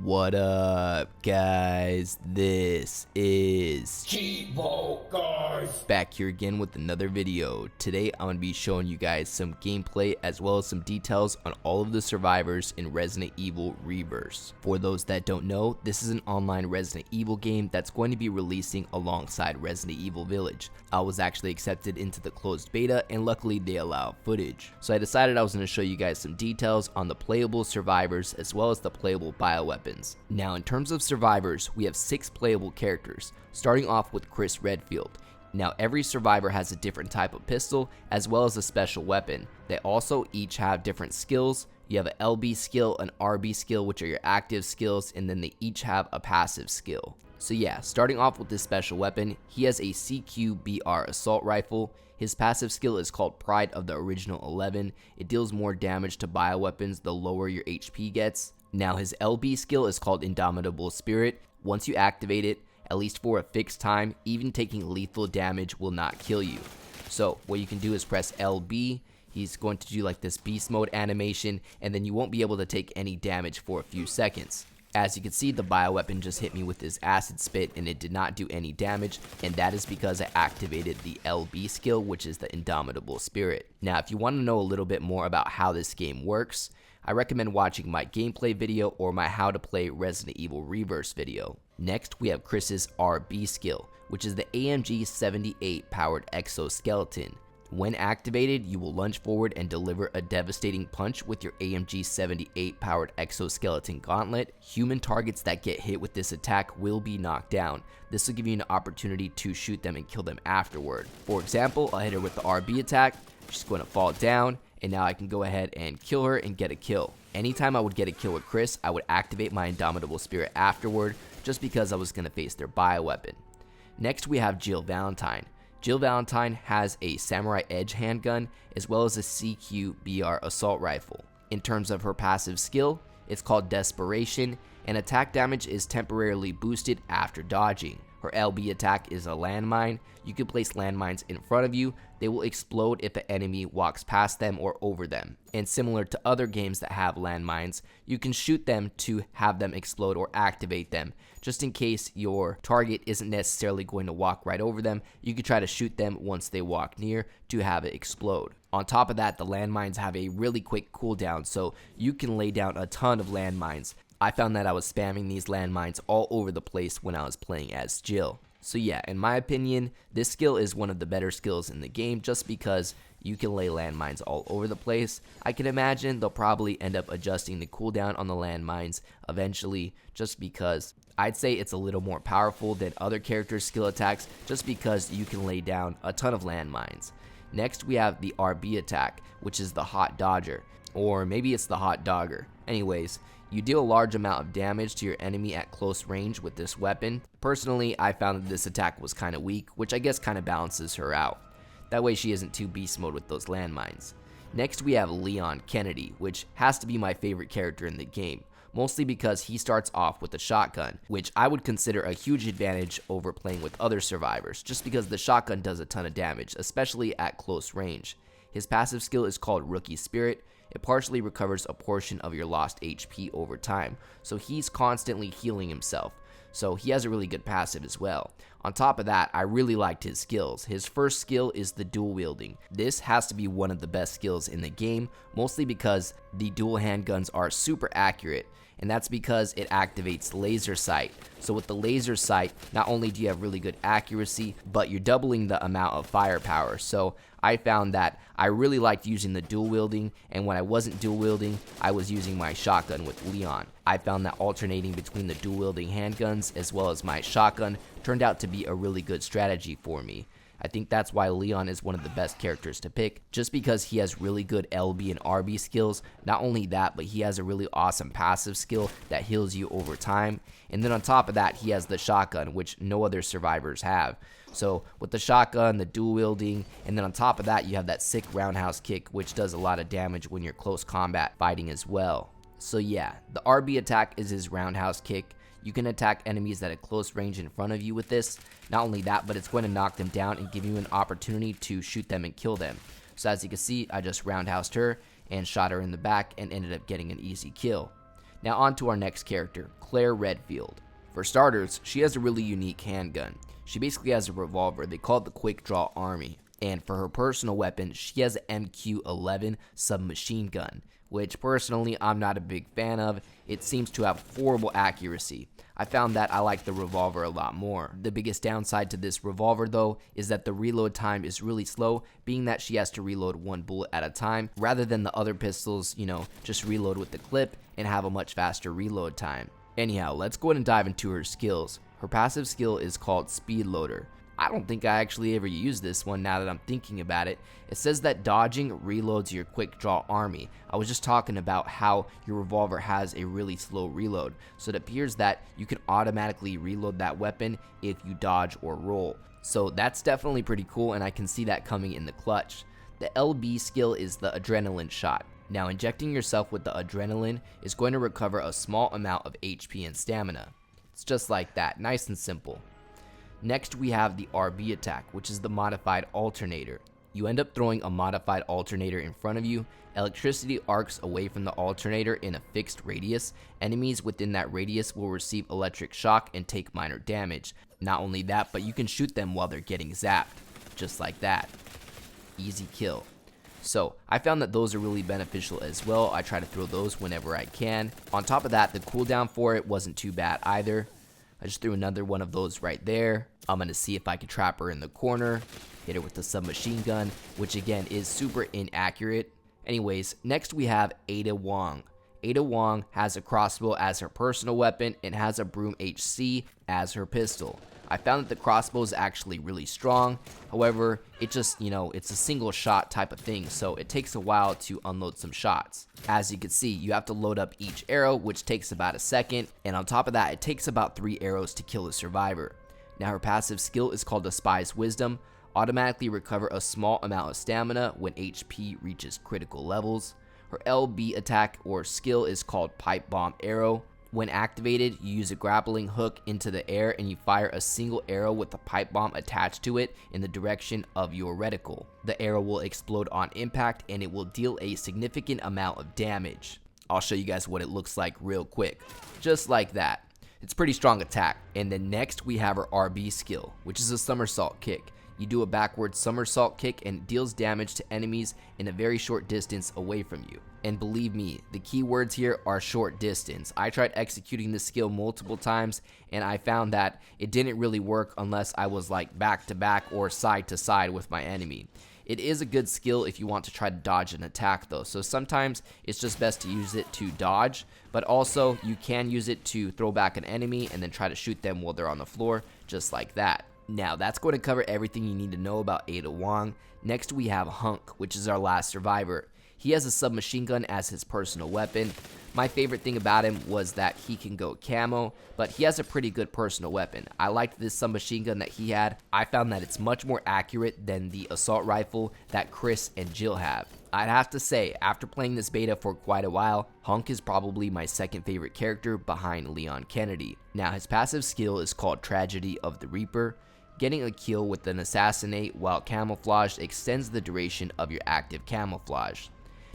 What up, guys? This is Cheevo, guys! Back here again with another video. Today I'm going to be showing you guys some gameplay as well as some details on all of the survivors in Resident Evil Reverse. For those that don't know, this is an online Resident Evil game that's going to be releasing alongside Resident Evil Village. I was actually accepted into the closed beta and luckily they allow footage. So I decided I was going to show you guys some details on the playable survivors as well as the playable bioweapons. Now in terms of survivors, we have 6 playable characters, starting off with Chris Redfield. Now every survivor has a different type of pistol as well as a special weapon. They also each have different skills. You have an LB skill, an RB skill, which are your active skills, and then they each have a passive skill. So yeah, starting off with this special weapon, he has a CQBR assault rifle. His passive skill is called Pride of the Original 11. It deals more damage to bioweapons the lower your HP gets. Now his LB skill is called Indomitable Spirit. Once you activate it, at least for a fixed time, even taking lethal damage will not kill you. So what you can do is press LB. He's going to do like this beast mode animation, and then you won't be able to take any damage for a few seconds. As you can see, the bioweapon just hit me with his acid spit and it did not do any damage, and that is because I activated the LB skill, which is the Indomitable Spirit. Now if you want to know a little bit more about how this game works, I recommend watching my gameplay video or my how to play Resident Evil Reverse video. Next we have Chris's RB skill, which is the AMG 78 powered exoskeleton. When activated, you will lunge forward and deliver a devastating punch with your AMG 78 powered exoskeleton gauntlet. Human targets that get hit with this attack will be knocked down. This will give you an opportunity to shoot them and kill them afterward. For example, I'll hit her with the RB attack, she's going to fall down, and now I can go ahead and kill her and get a kill. Anytime I would get a kill with Chris, I would activate my Indomitable Spirit afterward, just because I was going to face their bioweapon. Next we have Jill Valentine. Jill Valentine has a Samurai Edge handgun as well as a CQBR assault rifle. In terms of her passive skill, it's called Desperation, and attack damage is temporarily boosted after dodging. Her LB attack is a landmine. You can place landmines in front of you. They will explode if an enemy walks past them or over them. And similar to other games that have landmines, you can shoot them to have them explode or activate them. Just in case your target isn't necessarily going to walk right over them, you can try to shoot them once they walk near to have it explode. On top of that, the landmines have a really quick cooldown, so you can lay down a ton of landmines. I found that I was spamming these landmines all over the place when I was playing as Jill. So yeah, in my opinion, this skill is one of the better skills in the game just because you can lay landmines all over the place. I can imagine they'll probably end up adjusting the cooldown on the landmines eventually, just because I'd say it's a little more powerful than other characters' skill attacks just because you can lay down a ton of landmines. Next we have the RB attack, which is the Hot Dodger, or maybe it's the Hot Dogger. Anyways, you deal a large amount of damage to your enemy at close range with this weapon. Personally, I found that this attack was kind of weak, which I guess kind of balances her out. That way she isn't too beast mode with those landmines. Next we have Leon Kennedy, which has to be my favorite character in the game, mostly because he starts off with a shotgun, which I would consider a huge advantage over playing with other survivors, just because the shotgun does a ton of damage, especially at close range. His passive skill is called Rookie Spirit. It partially recovers a portion of your lost HP over time, so he's constantly healing himself. So he has a really good passive as well. On top of that, I really liked his skills. His first skill is the dual wielding. This has to be one of the best skills in the game, mostly because the dual handguns are super accurate, and that's because it activates laser sight. So with the laser sight, not only do you have really good accuracy, but you're doubling the amount of firepower. So I found that I really liked using the dual wielding, and when I wasn't dual wielding, I was using my shotgun with Leon. I found that alternating between the dual wielding handguns as well as my shotgun turned out to be a really good strategy for me. I think that's why Leon is one of the best characters to pick, just because he has really good LB and RB skills. Not only that, but he has a really awesome passive skill that heals you over time. And then on top of that, he has the shotgun, which no other survivors have. So with the shotgun, the dual wielding, and then on top of that, you have that sick roundhouse kick, which does a lot of damage when you're close combat fighting as well. So yeah, the RB attack is his roundhouse kick. You can attack enemies at a close range in front of you with this. Not only that, but it's going to knock them down and give you an opportunity to shoot them and kill them. So as you can see, I just roundhoused her and shot her in the back and ended up getting an easy kill. Now on to our next character, Claire Redfield. For starters, she has a really unique handgun. She basically has a revolver. They call it the Quick Draw Army. And for her personal weapon, she has an MQ-11 submachine gun, which personally I'm not a big fan of. It seems to have horrible accuracy. I found that I like the revolver a lot more. The biggest downside to this revolver though is that the reload time is really slow, being that she has to reload one bullet at a time rather than the other pistols, just reload with the clip and have a much faster reload time. Anyhow, let's go ahead and dive into her skills. Her passive skill is called Speed Loader. I don't think I actually ever used this one now that I'm thinking about it. It says that dodging reloads your quick draw army. I was just talking about how your revolver has a really slow reload, so it appears that you can automatically reload that weapon if you dodge or roll. So that's definitely pretty cool, and I can see that coming in the clutch. The LB skill is the adrenaline shot. Now injecting yourself with the adrenaline is going to recover a small amount of HP and stamina. It's just like that, nice and simple. Next we have the RB attack, which is the modified alternator. You end up throwing a modified alternator in front of you. Electricity arcs away from the alternator in a fixed radius. Enemies within that radius will receive electric shock and take minor damage. Not only that, but you can shoot them while they're getting zapped. Just like that. Easy kill. So I found that those are really beneficial as well. I try to throw those whenever I can. On top of that, the cooldown for it wasn't too bad either. I just threw another one of those right there. I'm going to see if I can trap her in the corner, hit her with the submachine gun, which again is super inaccurate. Anyways, next we have Ada Wong. Ada Wong has a crossbow as her personal weapon and has a broom HC as her pistol. I found that the crossbow is actually really strong. However, it just, it's a single shot type of thing, so it takes a while to unload some shots. As you can see, you have to load up each arrow, which takes about a second, and on top of that, it takes about 3 arrows to kill a survivor. Now her passive skill is called the Spy's Wisdom. Automatically recover a small amount of stamina when HP reaches critical levels. Her LB attack or skill is called Pipe Bomb Arrow. When activated, you use a grappling hook into the air and you fire a single arrow with a pipe bomb attached to it in the direction of your reticle. The arrow will explode on impact and it will deal a significant amount of damage. I'll show you guys what it looks like real quick. Just like that. It's pretty strong attack. And then next we have her RB skill, which is a somersault kick. You do a backward somersault kick and it deals damage to enemies in a very short distance away from you. And believe me, the key words here are short distance. I tried executing this skill multiple times and I found that it didn't really work unless I was like back to back or side to side with my enemy. It is a good skill if you want to try to dodge an attack though, so sometimes it's just best to use it to dodge, but also you can use it to throw back an enemy and then try to shoot them while they're on the floor, just like that. Now that's going to cover everything you need to know about Ada Wong. Next we have Hunch, which is our last survivor. He has a submachine gun as his personal weapon. My favorite thing about him was that he can go camo, but he has a pretty good personal weapon. I liked this submachine gun that he had. I found that it's much more accurate than the assault rifle that Chris and Jill have. I'd have to say, after playing this beta for quite a while, Hunch is probably my second favorite character behind Leon Kennedy. Now his passive skill is called Tragedy of the Reaper. Getting a kill with an assassinate while camouflaged extends the duration of your active camouflage.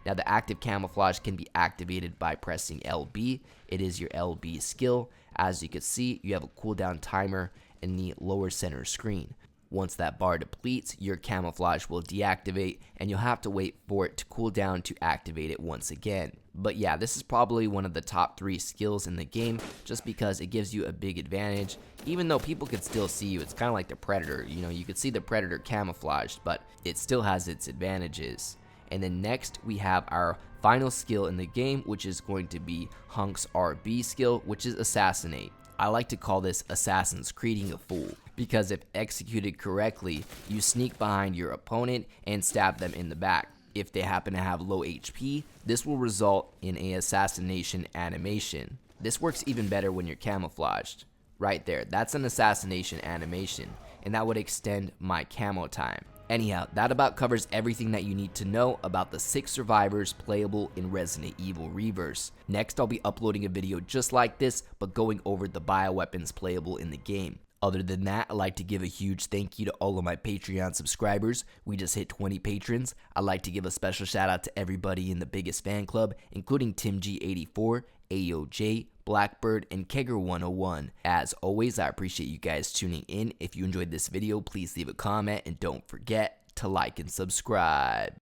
Now the active camouflage can be activated by pressing LB. It is your LB skill. As you can see, you have a cooldown timer in the lower center screen. Once that bar depletes, your camouflage will deactivate and you'll have to wait for it to cool down to activate it once again. But yeah, this is probably one of the top 3 skills in the game just because it gives you a big advantage. Even though people could still see you, it's kind of like the Predator. You could see the Predator camouflaged, but it still has its advantages. And then next we have our final skill in the game, which is going to be Hunch's RB skill, which is Assassinate. I like to call this Assassin's Creeding a fool, because if executed correctly, you sneak behind your opponent and stab them in the back. If they happen to have low HP, this will result in an assassination animation. This works even better when you're camouflaged. Right there, that's an assassination animation, and that would extend my camo time. Anyhow, that about covers everything that you need to know about the 6 survivors playable in Resident Evil Reverse. Next, I'll be uploading a video just like this, but going over the bioweapons playable in the game. Other than that, I'd like to give a huge thank you to all of my Patreon subscribers. We just hit 20 patrons. I'd like to give a special shout out to everybody in the biggest fan club, including TimG84, AOJ, Blackbird, and Kegger101. As always, I appreciate you guys tuning in. If you enjoyed this video, please leave a comment and don't forget to like and subscribe.